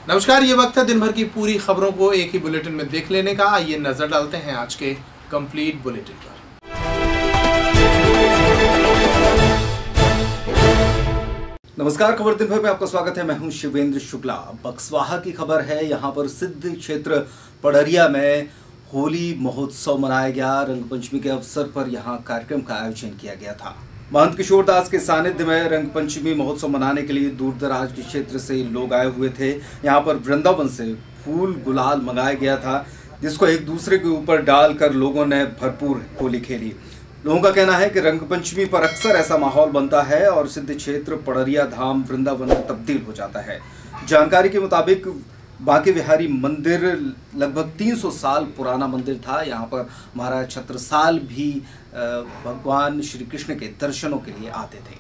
नमस्कार, ये वक्त है दिन भर की पूरी खबरों को एक ही बुलेटिन में देख लेने का। आइए नजर डालते हैं आज के कंप्लीट बुलेटिन पर। नमस्कार, खबर दिन भर में आपका स्वागत है। मैं हूं शिवेंद्र शुक्ला। बक्सवाहा की खबर है। यहां पर सिद्ध क्षेत्र पड़रिया में होली महोत्सव मनाया गया। रंगपंचमी के अवसर पर यहां कार्यक्रम का आयोजन किया गया था। महंत किशोर दास के सानिध्य में रंगपंचमी महोत्सव मनाने के लिए दूर दराज के क्षेत्र से लोग आए हुए थे। यहाँ पर वृंदावन से फूल गुलाल मंगाया गया था, जिसको एक दूसरे के ऊपर डालकर लोगों ने भरपूर होली खेली। लोगों का कहना है कि रंगपंचमी पर अक्सर ऐसा माहौल बनता है और सिद्ध क्षेत्र पड़रिया धाम वृंदावन में तब्दील हो जाता है। जानकारी के मुताबिक बांके बिहारी मंदिर लगभग 300 साल पुराना मंदिर था। यहाँ पर महाराज छत्रसाल भी भगवान श्री कृष्ण के दर्शनों के लिए आते थे।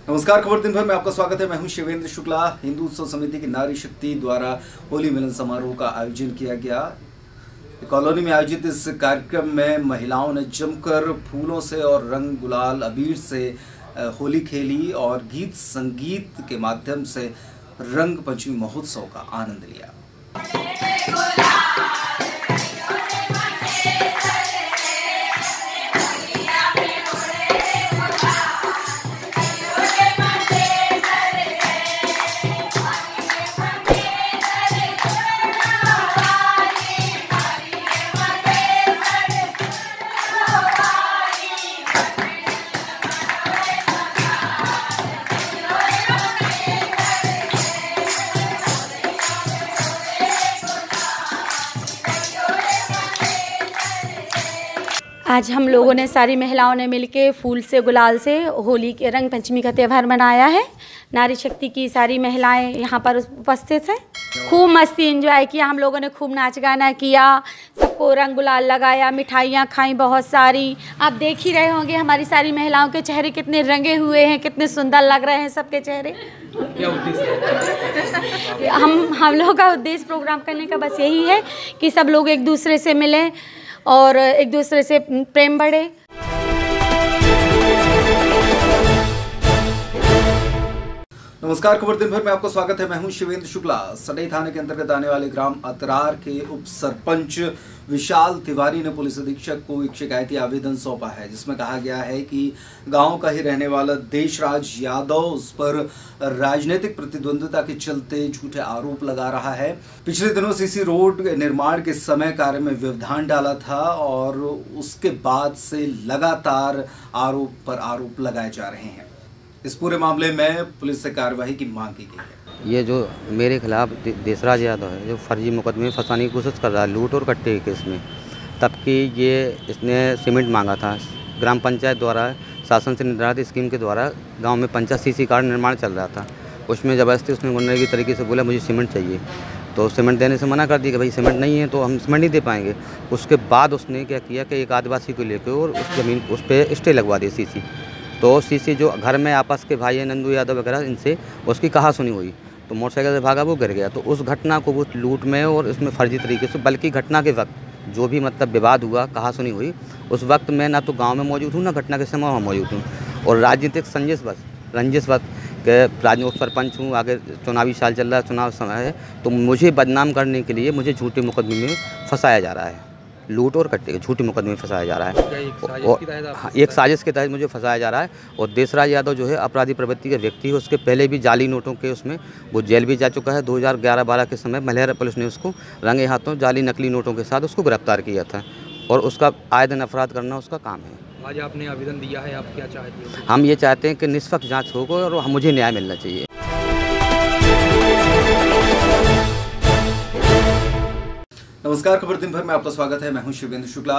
नमस्कार, खबर दिन भर में आपका स्वागत है। मैं हूं शिवेंद्र शुक्ला। हिंदू उत्सव समिति की नारी शक्ति द्वारा होली मिलन समारोह का आयोजन किया गया। कॉलोनी में आयोजित इस कार्यक्रम में महिलाओं ने जमकर फूलों से और रंग गुलाल अबीर से होली खेली और गीत संगीत के माध्यम से रंग पंचमी महोत्सव का आनंद लिया। आज हम लोगों ने सारी महिलाओं ने मिलके फूल से गुलाल से होली के रंग पंचमी का त्यौहार मनाया है। नारी शक्ति की सारी महिलाएं यहाँ पर उपस्थित हैं। खूब मस्ती एंजॉय किया हम लोगों ने, खूब नाच गाना किया, सबको रंग गुलाल लगाया, मिठाइयाँ खाई बहुत सारी। आप देख ही रहे होंगे हमारी सारी महिलाओं के चेहरे कितने रंगे हुए हैं, कितने सुंदर लग रहे हैं सबके चेहरे। क्या उद्देश्य है? हम लोगों का उद्देश्य प्रोग्राम करने का बस यही है कि सब लोग एक दूसरे से मिलें और एक दूसरे से प्रेम बढ़े। नमस्कार, खबर दिन भर में आपका स्वागत है। मैं हूं शिवेंद्र शुक्ला। सडई थाने के अंतर्गत आने वाले ग्राम अतरार के उप सरपंच विशाल तिवारी ने पुलिस अधीक्षक को एक शिकायती आवेदन सौंपा है, जिसमें कहा गया है कि गांव का ही रहने वाला देशराज यादव उस पर राजनीतिक प्रतिद्वंद्विता के चलते झूठे आरोप लगा रहा है। पिछले दिनों सीसी रोड निर्माण के समय कार्य में व्यवधान डाला था और उसके बाद से लगातार आरोप पर आरोप लगाए जा रहे हैं। इस पूरे मामले में पुलिस से कार्रवाई की मांग की गई है। ये जो मेरे खिलाफ देशराज यादव है, जो फर्जी मुकदमे में फंसाने की कोशिश कर रहा है, लूट और कट्टे के केस में, तब कि इसने सीमेंट मांगा था। ग्राम पंचायत द्वारा शासन से निर्धारित स्कीम के द्वारा गांव में पंचायत सीसी कार्ड निर्माण चल रहा था। उसमें ज़बरदस्ती उसने गुंडे की तरीके से बोला मुझे सीमेंट चाहिए, तो सीमेंट देने से मना कर दिया कि भाई सीमेंट नहीं है तो हम सीमेंट नहीं दे पाएंगे। उसके बाद उसने क्या किया कि एक आदिवासी को लेकर और उस ज़मीन उस पर स्टे लगवा दी सीसी। तो सीसी जो घर में आपस के भाई है नंदू यादव वगैरह, इनसे उसकी कहा सुनी हुई तो मोटरसाइकिल से भागा, वो गिर गया। तो उस घटना को वो लूट में और इसमें फर्जी तरीके से, बल्कि घटना के वक्त जो भी मतलब विवाद हुआ, कहा सुनी हुई, उस वक्त मैं ना तो गांव में मौजूद हूँ ना घटना के समय वहाँ मौजूद हूँ। और राजनीतिक रंजिश के राजनीतिक सरपंच हूँ, आगे चुनावी साल चल रहा है, चुनाव समय है, तो मुझे बदनाम करने के लिए मुझे झूठे मुकदमे में फंसाया जा रहा है। लूट और कट्टे के झूठे मुकदमे में फंसाया जा रहा है और एक साजिश के तहत मुझे फंसाया जा रहा है। और देशराज यादव जो है अपराधी प्रवृत्ति के व्यक्ति है। उसके पहले भी जाली नोटों के उसमें वो जेल भी जा चुका है। 2011-12 के समय मलेहरा पुलिस ने उसको रंगे हाथों जाली नकली नोटों के साथ उसको गिरफ्तार किया था और उसका आए दिन अपराध करना उसका काम है। आज आपने आवेदन दिया है, आप क्या चाहते हो? हम ये चाहते हैं कि निष्पक्ष जांच हो और मुझे न्याय मिलना चाहिए। नमस्कार, खबर दिन भर में आपका स्वागत है। मैं हूं शिवेंद्र शुक्ला।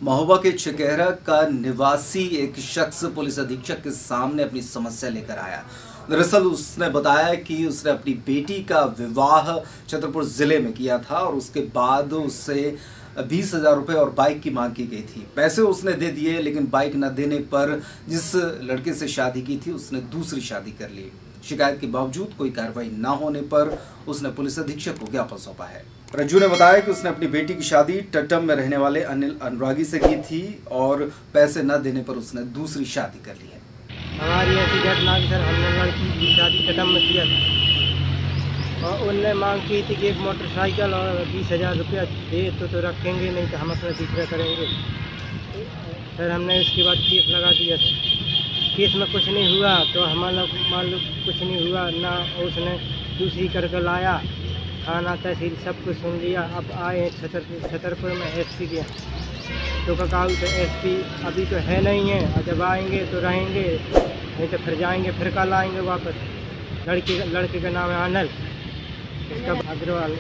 महोबा के चकेहरा का निवासी एक शख्स पुलिस अधीक्षक के सामने अपनी समस्या लेकर आया। दरअसल उसने बताया कि उसने अपनी बेटी का विवाह छतरपुर जिले में किया था और उसके बाद उससे 20,000 रुपये और बाइक की मांग की गई थी। पैसे उसने दे दिए, लेकिन बाइक न देने पर जिस लड़के से शादी की थी उसने दूसरी शादी कर ली। शिकायत के बावजूद कोई कार्रवाई न होने पर उसने पुलिस अधीक्षक को ज्ञापन सौंपा है। रज्जू ने बताया कि उसने अपनी बेटी की शादी टट्टम में रहने वाले अनिल अनुरागी से की थी और पैसे न देने पर उसने दूसरी शादी कर ली है। हमारी ऐसी घटना सर, हमने लड़की की शादी टट्टम में किया था और उनने मांग की थी कि एक मोटरसाइकिल और 20,000 रुपया दे तो रखेंगे, नहीं तो हम अपना दूसरा करेंगे। फिर हमने इसके बाद केस लगा दिया। केस में कुछ नहीं हुआ तो हमारा मान लो कुछ नहीं हुआ ना, उसने दूसरी करके लाया। थाना तहसील सब कुछ सुन लिया। अब आए हैं छतरपुर में एसपी के, तो ककाऊ तो एसपी अभी तो है नहीं है, और जब आएंगे तो रहेंगे, नहीं तो फिर जाएंगे, फिर कल आएंगे वापस। लड़के का नाम है अनिल, इसका अग्रवाल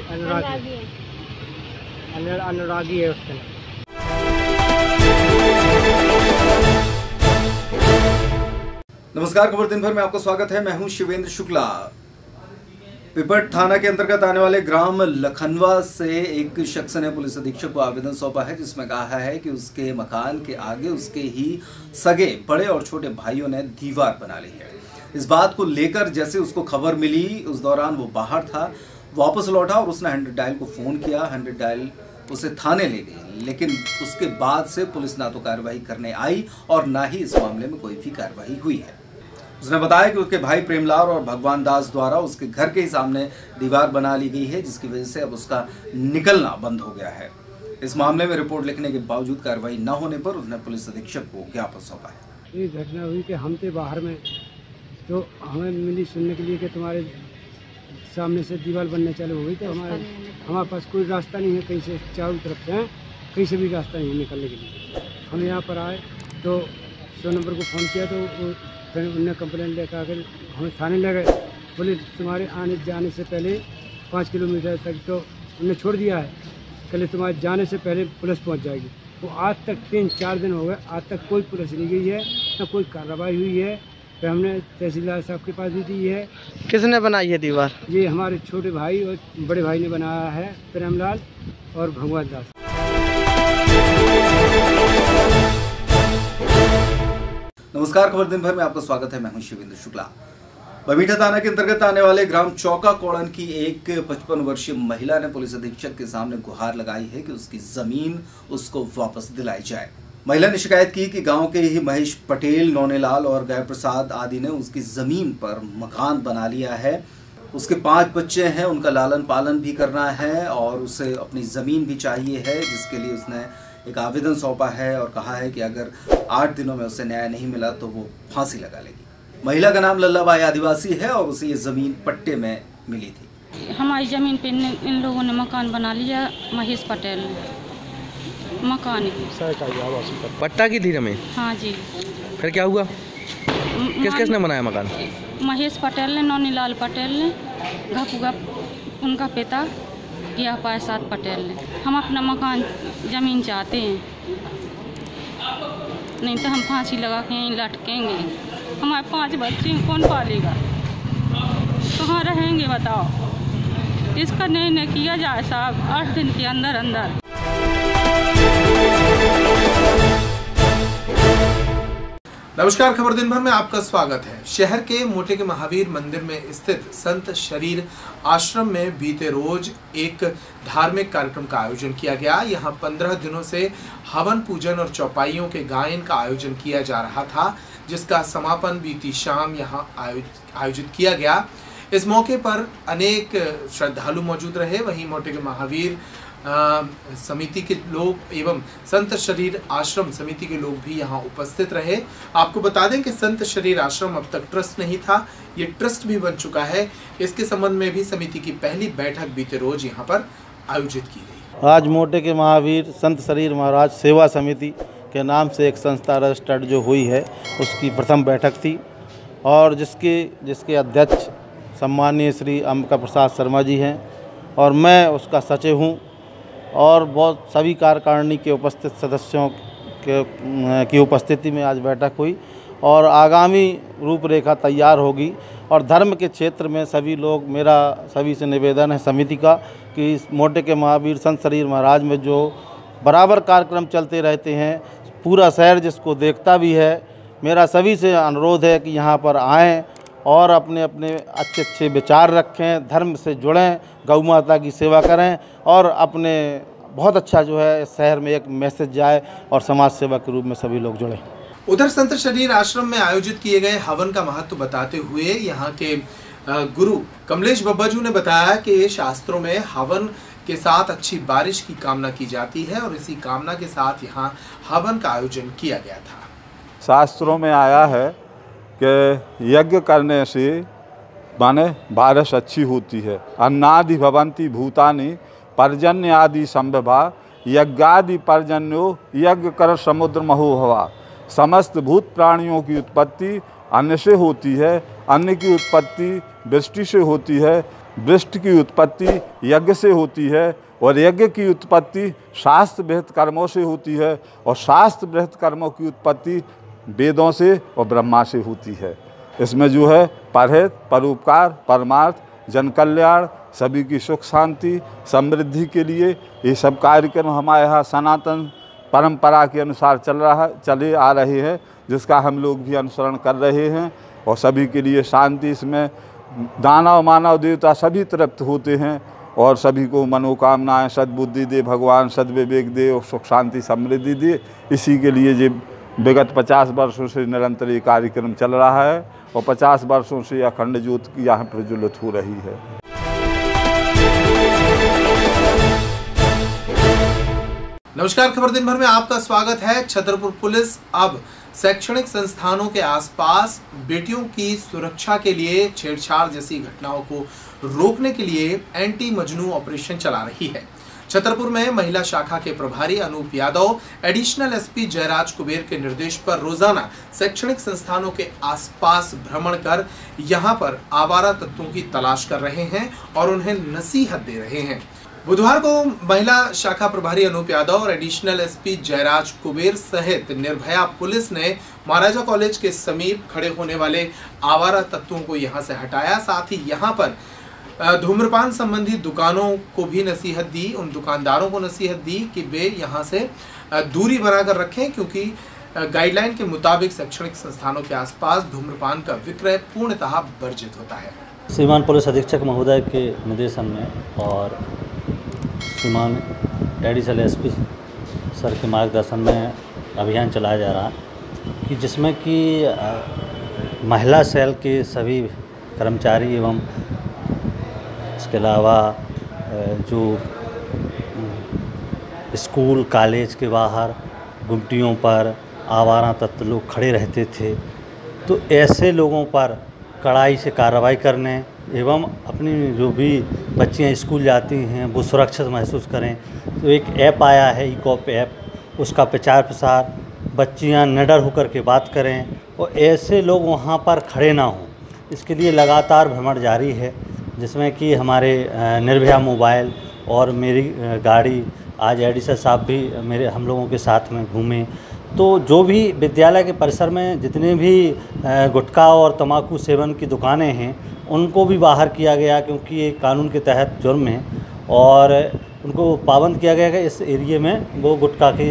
अनिल अनुरागी है उसका। नमस्कार, खबर दिन भर में आपका स्वागत है। मैं हूं शिवेंद्र शुक्ला। पिपट थाना के अंतर्गत आने वाले ग्राम लखनवा से एक शख्स ने पुलिस अधीक्षक को आवेदन सौंपा है, जिसमें कहा है कि उसके मकान के आगे उसके ही सगे बड़े और छोटे भाइयों ने दीवार बना ली है। इस बात को लेकर जैसे उसको खबर मिली, उस दौरान वो बाहर था, वापस लौटा और उसने 100 डायल को फ़ोन किया। 100 डायल उसे थाने ले गई, लेकिन उसके बाद से पुलिस ना तो कार्रवाई करने आई और ना ही इस मामले में कोई भी कार्रवाई हुई है। उसने बताया कि उसके भाई प्रेमलाल और भगवान दास द्वारा उसके घर के ही सामने दीवार बना ली गई है, जिसकी वजह से अब उसका निकलना बंद हो गया है। इस मामले में रिपोर्ट लिखने के बावजूद कार्रवाई न होने पर उसने पुलिस अधीक्षक को ज्ञापन सौंपा है। ये घटना हुई कि हम थे बाहर में, तो हमें मिली सुनने के लिए कि तुम्हारे सामने से दीवार बनने चालू हो गई। तो हमारे पास कोई रास्ता नहीं है, कहीं से चारों तरफ से कहीं से भी रास्ता नहीं है निकलने के लिए। हम यहाँ पर आए तो 100 नंबर को फ़ोन किया, तो फिर उनने कंप्लेंट लेकर आकर हमें थाने ले गए। बोले तुम्हारे आने जाने से पहले 5 किलोमीटर तक तो उन्होंने छोड़ दिया है, कल तुम्हारे जाने से पहले पुलिस पहुंच जाएगी। वो आज तक 3-4 दिन हो गए, आज तक कोई पुलिस नहीं गई है, न कोई कार्रवाई हुई है। फिर हमने तहसीलदार साहब के पास भी दी है। किसने बनाई है दीवार? ये हमारे छोटे भाई और बड़े भाई ने बनाया है, प्रेमलाल और भगवान दास। नमस्कार, खबर दिन भर में आपका स्वागत है। मैं हूं शिवेंद्र शुक्ला। बमीठा थाना के अंतर्गत आने वाले ग्राम चौका कोड़न की एक 55 वर्षीय महिला ने पुलिस अधीक्षक के सामने गुहार लगाई है कि उसकी जमीन उसको वापस दिलाई जाए। महिला ने शिकायत की कि गांव के ही महेश पटेल, नौनेलाल और गय प्रसाद आदि ने उसकी जमीन पर मकान बना लिया है। उसके 5 बच्चे हैं, उनका लालन पालन भी करना है और उसे अपनी जमीन भी चाहिए है, जिसके लिए उसने एक आवेदन सौंपा है और कहा है कि अगर 8 दिनों में उसे न्याय नहीं मिला तो वो फांसी लगा लेगी। महिला का नाम लल्लाबाई आदिवासी है और उसे ये जमीन पट्टे में मिली थी। हमारी जमीन पे इन लोगों ने मकान बना लिया, महेश पटेल ने मकान पट्टा की थी जमीन? हाँ जी। फिर क्या हुआ? किसने बनाया मकान? महेश पटेल ने, नौनीलाल पटेल ने, घपुगप उनका पिता या पैसाद पटेल ने। हम अपना मकान ज़मीन चाहते हैं, नहीं तो हम फांसी लगा के यहीं लटकेंगे। हमारे 5 बच्चे कौन पालेगा, कहाँ रहेंगे बताओ। इसका निर्णय किया जाए साहब 8 दिन के अंदर अंदर। नमस्कार, खबर दिन भर में आपका स्वागत है। शहर के मोटे के महावीर मंदिर में स्थित संत शरीर आश्रम में बीते रोज एक धार्मिक कार्यक्रम का आयोजन किया गया। यहाँ 15 दिनों से हवन पूजन और चौपाइयों के गायन का आयोजन किया जा रहा था, जिसका समापन बीती शाम यहाँ आयोजित किया गया। इस मौके पर अनेक श्रद्धालु मौजूद रहे। वहीं मोटे के महावीर समिति के लोग एवं संत शरीर आश्रम समिति के लोग भी यहाँ उपस्थित रहे। आपको बता दें कि संत शरीर आश्रम अब तक ट्रस्ट नहीं था, ये ट्रस्ट भी बन चुका है। इसके संबंध में भी समिति की पहली बैठक बीते रोज यहाँ पर आयोजित की गई। आज मोटे के महावीर संत शरीर महाराज सेवा समिति के नाम से एक संस्था रजिस्टर्ड जो हुई है उसकी प्रथम बैठक थी और जिसके अध्यक्ष सम्माननीय श्री अंबिका प्रसाद शर्मा जी हैं और मैं उसका सचिव हूं और बहुत सभी कार्यकारिणी के उपस्थित सदस्यों की उपस्थिति में आज बैठक हुई और आगामी रूपरेखा तैयार होगी। और धर्म के क्षेत्र में सभी लोग, मेरा सभी से निवेदन है समिति का कि इस मोटे के महावीर संत शरीर महाराज में जो बराबर कार्यक्रम चलते रहते हैं, पूरा शहर जिसको देखता भी है, मेरा सभी से अनुरोध है कि यहाँ पर आएँ और अपने अपने अच्छे अच्छे विचार रखें, धर्म से जुड़ें, गौ माता की सेवा करें और अपने बहुत अच्छा जो है इस शहर में एक मैसेज जाए और समाज सेवा के रूप में सभी लोग जुड़ें। उधर संत शरीर आश्रम में आयोजित किए गए हवन का महत्व बताते हुए यहाँ के गुरु कमलेश बब्बाजू ने बताया कि शास्त्रों में हवन के साथ अच्छी बारिश की कामना की जाती है और इसी कामना के साथ यहाँ हवन का आयोजन किया गया था। शास्त्रों में आया है कि यज्ञ करने से माने बारिश अच्छी होती है। अन्नादि भवन्ति भूतानि पर्जन्य आदि संभवा यज्ञादि पर्जन्यो यज्ञ कर समुद्र महो भवा। समस्त भूत प्राणियों की उत्पत्ति अन्न से होती है, अन्न की उत्पत्ति वृष्टि से होती है, वृष्टि की उत्पत्ति यज्ञ से होती है और यज्ञ की उत्पत्ति शास्त्र विहित कर्मों से होती है और शास्त्र विहित कर्मों की उत्पत्ति वेदों से और ब्रह्मा से होती है। इसमें जो है परहित, परोपकार, परमार्थ, जन कल्याण, सभी की सुख शांति समृद्धि के लिए ये सब कार्यक्रम हमारे यहाँ सनातन परंपरा के अनुसार चले आ रहे हैं, जिसका हम लोग भी अनुसरण कर रहे हैं और सभी के लिए शांति, इसमें दानव मानव देवता सभी तृप्त होते हैं और सभी को मनोकामनाएं सद्बुद्धि दे भगवान, सद्विवेक दे और सुख शांति समृद्धि दे। इसी के लिए ये विगत 50 वर्षों से निरंतर ये कार्यक्रम चल रहा है और 50 वर्षों से अखंड ज्योति यहाँ प्रज्वलित हो रही है। नमस्कार, खबर दिन भर में आपका स्वागत है। छतरपुर पुलिस अब शैक्षणिक संस्थानों के आसपास बेटियों की सुरक्षा के लिए छेड़छाड़ जैसी घटनाओं को रोकने के लिए एंटी मजनू ऑपरेशन चला रही है। छतरपुर में महिला शाखा के प्रभारी अनूप यादव एडिशनल एसपी जयराज कुबेर के निर्देश पर रोजाना शैक्षणिक संस्थानों के आसपास भ्रमण कर यहां पर आवारा तत्वों की तलाश कर रहे हैं और उन्हें नसीहत दे रहे हैं। बुधवार को महिला शाखा प्रभारी अनूप यादव और एडिशनल एसपी जयराज कुबेर सहित निर्भया पुलिस ने महाराजा कॉलेज के समीप खड़े होने वाले आवारा तत्वों को यहां से हटाया। साथ ही यहां पर धूम्रपान संबंधी दुकानों को भी नसीहत दी, उन दुकानदारों को नसीहत दी कि वे यहां से दूरी बनाकर रखें, क्योंकि गाइडलाइन के मुताबिक शैक्षणिक संस्थानों के आसपास धूम्रपान का विक्रय पूर्णतः वर्जित होता है। श्रीमान पुलिस अधीक्षक महोदय के निर्देशन में और श्रीमान एडिशनल एसपी सर के मार्गदर्शन में अभियान चलाया जा रहा है कि जिसमें कि महिला सेल के सभी कर्मचारी एवं इसके अलावा जो स्कूल कॉलेज के बाहर गुमटियों पर आवारा तत्व लोग खड़े रहते थे, तो ऐसे लोगों पर कड़ाई से कार्रवाई करने एवं अपनी जो भी बच्चियां स्कूल जाती हैं वो सुरक्षित महसूस करें। तो एक ऐप आया है इकॉप ऐप, उसका प्रचार प्रसार, बच्चियां निडर होकर के बात करें और ऐसे लोग वहां पर खड़े ना हों, इसके लिए लगातार भ्रमण जारी है, जिसमें कि हमारे निर्भया मोबाइल और मेरी गाड़ी, आज एडिशनल साहब भी हम लोगों के साथ में घूमे। तो जो भी विद्यालय के परिसर में जितने भी गुटखा और तंबाकू सेवन की दुकानें हैं उनको भी बाहर किया गया, क्योंकि ये कानून के तहत जुर्म है और उनको पाबंद किया गया कि इस एरिया में वो गुटखा की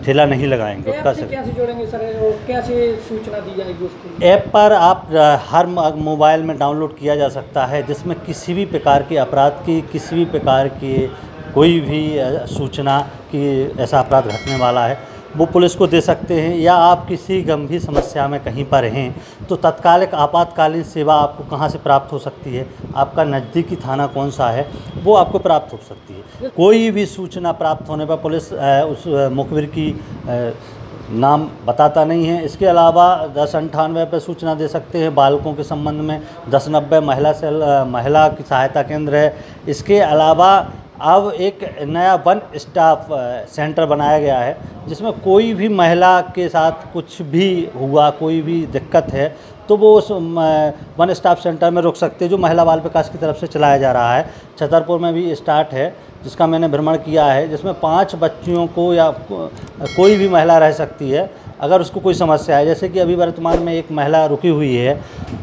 ठेला नहीं लगाएंगे। गुटखा से कैसे जोड़ेंगे सर और कैसे सूचना दी जाएगी उसकी? ऐप पर आप हर मोबाइल में डाउनलोड किया जा सकता है, जिसमें किसी भी प्रकार के अपराध की, किसी भी प्रकार की कोई भी सूचना कि ऐसा अपराध घटने वाला है वो पुलिस को दे सकते हैं, या आप किसी गंभीर समस्या में कहीं पर हैं तो तत्कालिक आपातकालीन सेवा आपको कहां से प्राप्त हो सकती है, आपका नज़दीकी थाना कौन सा है वो आपको प्राप्त हो सकती है। कोई भी सूचना प्राप्त होने पर पुलिस उस मुखबिर की नाम बताता नहीं है। इसके अलावा 1098 पर सूचना दे सकते हैं बालकों के संबंध में, 1090 महिला की सहायता केंद्र है। इसके अलावा अब एक नया वन स्टॉप सेंटर बनाया गया है, जिसमें कोई भी महिला के साथ कुछ भी हुआ, कोई भी दिक्कत है तो वो उस वन स्टॉप सेंटर में रुक सकते हैं, जो महिला बाल विकास की तरफ से चलाया जा रहा है। छतरपुर में भी स्टार्ट है, जिसका मैंने भ्रमण किया है, जिसमें 5 बच्चियों को या कोई भी महिला रह सकती है अगर उसको कोई समस्या है। जैसे कि अभी वर्तमान में एक महिला रुकी हुई है,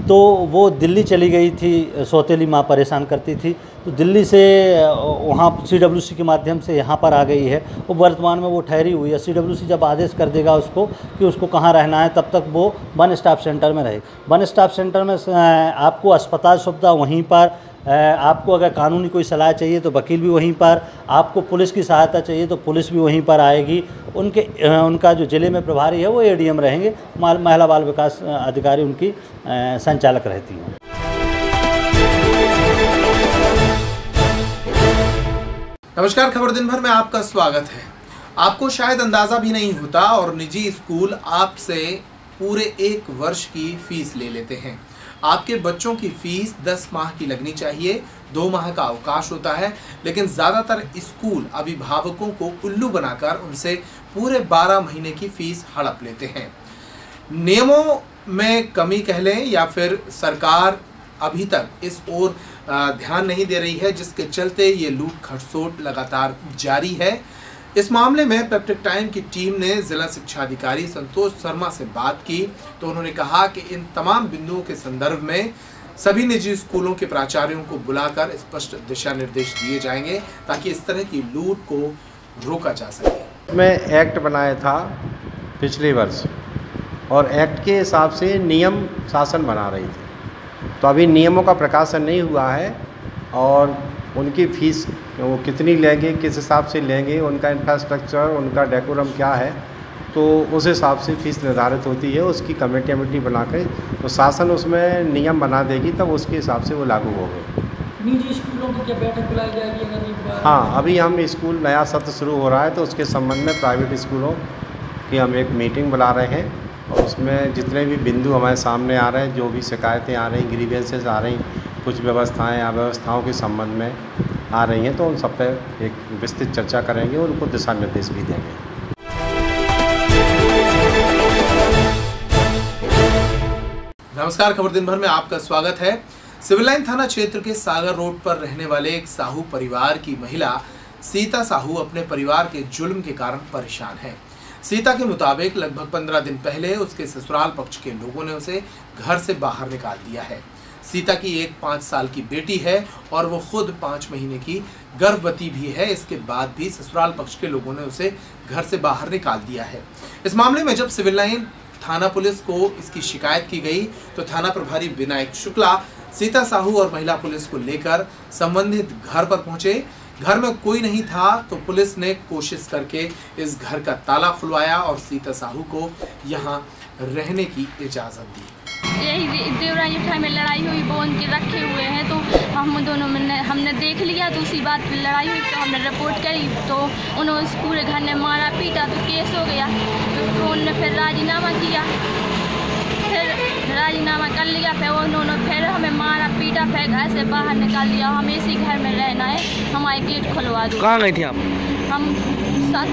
तो वो दिल्ली चली गई थी, सौतेली माँ परेशान करती थी, तो दिल्ली से वहाँ CWC के माध्यम से यहाँ पर आ गई है। वो वर्तमान में वो ठहरी हुई है। CWC जब आदेश कर देगा उसको कि उसको कहाँ रहना है, तब तक वो वन स्टॉप सेंटर में रहे। वन स्टॉप सेंटर में आपको अस्पताल सुविधा वहीं पर, आपको अगर कानूनी कोई सलाह चाहिए तो वकील भी वहीं पर, आपको पुलिस की सहायता चाहिए तो पुलिस भी वहीं पर आएगी। उनका जो ज़िले में प्रभारी है वो ADM रहेंगे, महिला बाल विकास अधिकारी उनकी संचालक रहती हैं। नमस्कार, खबर दिन भर में आपका स्वागत है। आपको शायद अंदाजा भी नहीं होता और निजी स्कूल आपसे पूरे 1 वर्ष की फीस ले लेते हैं। आपके बच्चों की फीस 10 माह की लगनी चाहिए, 2 माह का अवकाश होता है, लेकिन ज़्यादातर स्कूल अभिभावकों को उल्लू बनाकर उनसे पूरे 12 महीने की फीस हड़प लेते हैं। नियमों में कमी कह लें या फिर सरकार अभी तक इस ओर ध्यान नहीं दे रही है, जिसके चलते ये लूट खसोट लगातार जारी है। इस मामले में पेप्टिक टाइम की टीम ने जिला शिक्षा अधिकारी संतोष शर्मा से बात की, तो उन्होंने कहा कि इन तमाम बिंदुओं के संदर्भ में सभी निजी स्कूलों के प्राचार्यों को बुलाकर स्पष्ट दिशा निर्देश दिए जाएंगे, ताकि इस तरह की लूट को रोका जा सके। मैं एक्ट बनाया था पिछले वर्ष, और एक्ट के हिसाब से नियम शासन बना रही थी, तो अभी नियमों का प्रकाशन नहीं हुआ है और उनकी फ़ीस वो कितनी लेंगे, किस हिसाब से लेंगे, उनका इंफ्रास्ट्रक्चर, उनका डेकोरम क्या है, तो उस हिसाब से फ़ीस निर्धारित होती है। उसकी कमेटी बना के तो शासन उसमें नियम बना देगी, तब उसके हिसाब से वो लागू होगा। निजी स्कूलों की क्या बैठक बुलाई जाएगी अगर एक बार? हाँ, अभी हम स्कूल नया सत्र शुरू हो रहा है, तो उसके संबंध में प्राइवेट स्कूलों की हम एक मीटिंग बुला रहे हैं, और उसमें जितने भी बिंदु हमारे सामने आ रहे हैं, जो भी शिकायतें आ रही, ग्रीवेंसेस आ रही, कुछ व्यवस्थाएं अव्यवस्थाओं के संबंध में आ रही हैं, तो उन सब पर एक विस्तृत चर्चा करेंगे और उनको दिशा निर्देश भी देंगे। नमस्कार, खबर दिन भर में आपका स्वागत है। सिविल लाइन थाना क्षेत्र के सागर रोड पर रहने वाले एक साहू परिवार की महिला सीता साहू अपने परिवार के जुल्म के कारण परेशान है। सीता के मुताबिक लगभग 15 दिन पहले उसके ससुराल पक्ष के लोगों ने उसे घर से बाहर निकाल दिया है। सीता की एक 5 साल की बेटी है और वो खुद 5 महीने की गर्भवती भी है। इसके बाद भी ससुराल पक्ष के लोगों ने उसे घर से बाहर निकाल दिया है। इस मामले में जब सिविल लाइन थाना पुलिस को इसकी शिकायत की गई, तो थाना प्रभारी विनायक शुक्ला सीता साहू और महिला पुलिस को लेकर संबंधित घर पर पहुंचे। घर में कोई नहीं था, तो पुलिस ने कोशिश करके इस घर का ताला खुलवाया और सीता साहू को यहाँ रहने की इजाज़त दी। यही देवरानी उठाई में लड़ाई हुई, वो उनके रखे हुए हैं, तो हम दोनों में हमने देख लिया, तो उसी बात पे लड़ाई हुई, तो हमने रिपोर्ट करी, तो उन्होंने पूरे घर ने मारा पीटा, तो केस हो गया। तो उन्होंने फिर राजीनामा किया, फिर राजीनामा कर लिया, फिर उन्होंने फिर हमें मारा पीटा, फिर घर से बाहर निकाल दिया। हमें इसी घर में रहना है, हमारे गेट खुलवा दो। कहाँ गई थी आप? हम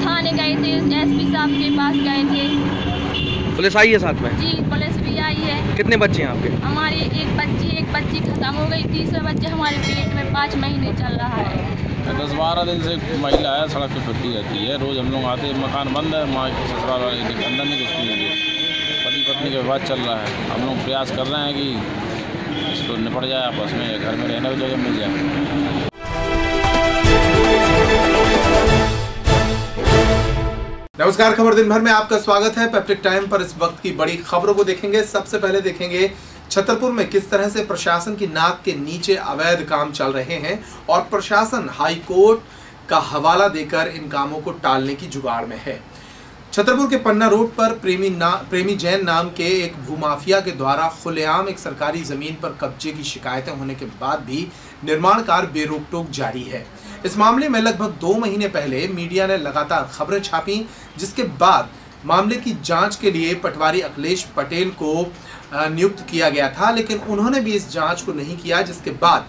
थाने गए थे, SP साहब के पास गए थे। पुलिस आई है साथ में? जी, पुलिस भी आई है। कितने बच्चे हैं आपके? हमारी एक बच्ची खत्म हो गई, तीसरा बच्चा हमारे पेट में 5 महीने चल रहा है। 10-12 दिन से महिला है, सड़क पे फिरती रहती है। रोज़ हम लोग आते, मकान बंद है, माँ ससुराल वाले अंदर नहीं घुसती, पति पत्नी के विवाद चल रहा है। हम लोग प्रयास कर रहे हैं कि इसको निपट जाए आपस में, घर में रहने की जगह मिल जाए। नमस्कार, खबर दिन भर में आपका स्वागत है। पेप्टिक टाइम पर इस वक्त की बड़ी खबरों को देखेंगे। सबसे पहले देखेंगे छतरपुर में किस तरह से प्रशासन की नाक के नीचे अवैध काम चल रहे हैं और प्रशासन हाई कोर्ट का हवाला देकर इन कामों को टालने की जुगाड़ में है। छतरपुर के पन्ना रोड पर प्रेमी जैन नाम के एक भूमाफिया के द्वारा खुलेआम एक सरकारी जमीन पर कब्जे की शिकायतें होने के बाद भी निर्माण कार्य बेरोक टोक जारी है। इस मामले में लगभग 2 महीने पहले मीडिया ने लगातार खबरें छापी, जिसके बाद मामले की जांच के लिए पटवारी अखिलेश पटेल को नियुक्त किया गया था, लेकिन उन्होंने भी इस जांच को नहीं किया, जिसके बाद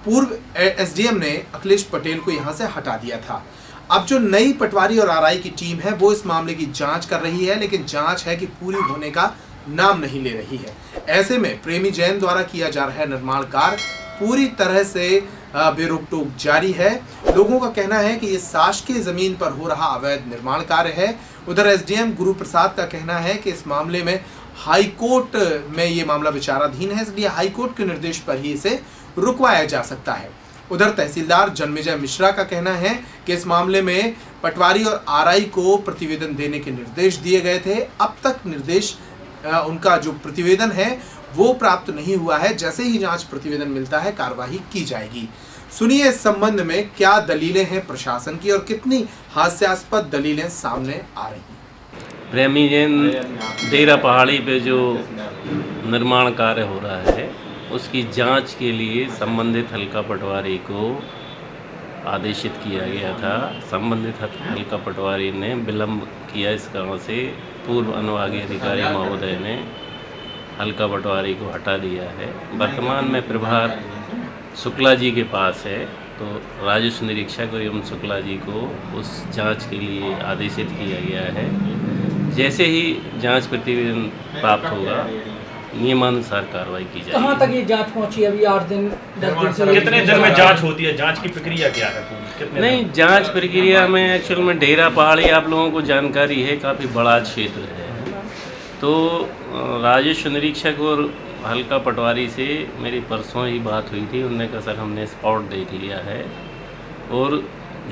पूर्व एसडीएम ने अखिलेश पटेल को यहां से हटा दिया था। अब जो नई पटवारी और आरआई की टीम है वो इस मामले की जांच कर रही है, लेकिन जांच है कि पूरी होने का नाम नहीं ले रही है। ऐसे में प्रेमी जैन द्वारा किया जा रहा है निर्माण कार्य पूरी तरह से बेरोक-टोक जारी है। लोगों का कहना है कि ये शासकीय जमीन पर हो रहा अवैध निर्माण कार्य है। उधर एसडीएम गुरु प्रसाद का कहना है कि इस मामले में हाई कोर्ट में ये मामला विचाराधीन है, इसलिए हाई कोर्ट के निर्देश पर ही इसे रुकवाया जा सकता है। उधर तहसीलदार जन्मेजय मिश्रा का कहना है कि इस मामले में पटवारी और आरआई को प्रतिवेदन देने के निर्देश दिए गए थे। अब तक निर्देश उनका जो प्रतिवेदन है वो प्राप्त नहीं हुआ है। जैसे ही जांच प्रतिवेदन मिलता है कार्रवाई की जाएगी। सुनिए इस संबंध में क्या दलीलें हैं प्रशासन की और कितनी हास्यास्पद दलीलें सामने आ रही हैं। प्रेमी जैन डेरा पहाड़ी पे जो निर्माण कार्य हो रहा है उसकी जांच के लिए संबंधित हल्का पटवारी को आदेशित किया गया था। संबंधित हल्का पटवारी ने विलंब किया, इस कारण से पूर्व अनुभागीय अधिकारी महोदय ने हल्का पटवारी को हटा दिया है। वर्तमान में प्रभार शुक्ला जी के पास है, तो राजस्व निरीक्षक एवं शुक्ला जी को उस जांच के लिए आदेशित किया गया है। जैसे ही जांच प्रतिवेदन प्राप्त होगा नियमानुसार कार्रवाई की जाएगी। कहाँ तक ये जांच पहुंची अभी 8 दिन 10 दिन से? कितने दिन में जांच होती है? जांच की प्रक्रिया क्या है? नहीं, जांच प्रक्रिया में एक्चुअल में डेरा पहाड़ी आप लोगों को जानकारी है काफ़ी बड़ा क्षेत्र है, तो राजस्व निरीक्षक और हल्का पटवारी से मेरी परसों ही बात हुई थी। उन्होंने कहा सर हमने स्पॉट देख लिया है और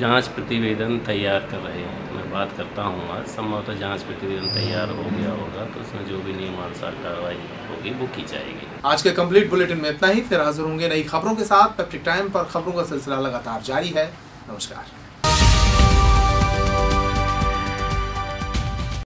जांच प्रतिवेदन तैयार कर रहे हैं। मैं बात करता हूँ आज, संभवतः जांच प्रतिवेदन तैयार हो गया होगा तो उसमें जो भी नियमानुसार कार्रवाई होगी वो की जाएगी। आज के कंप्लीट बुलेटिन में इतना ही। फिर हाजिर होंगे नई खबरों के साथ। पैट्रिक टाइम पर खबरों का सिलसिला लगातार जारी है। नमस्कार।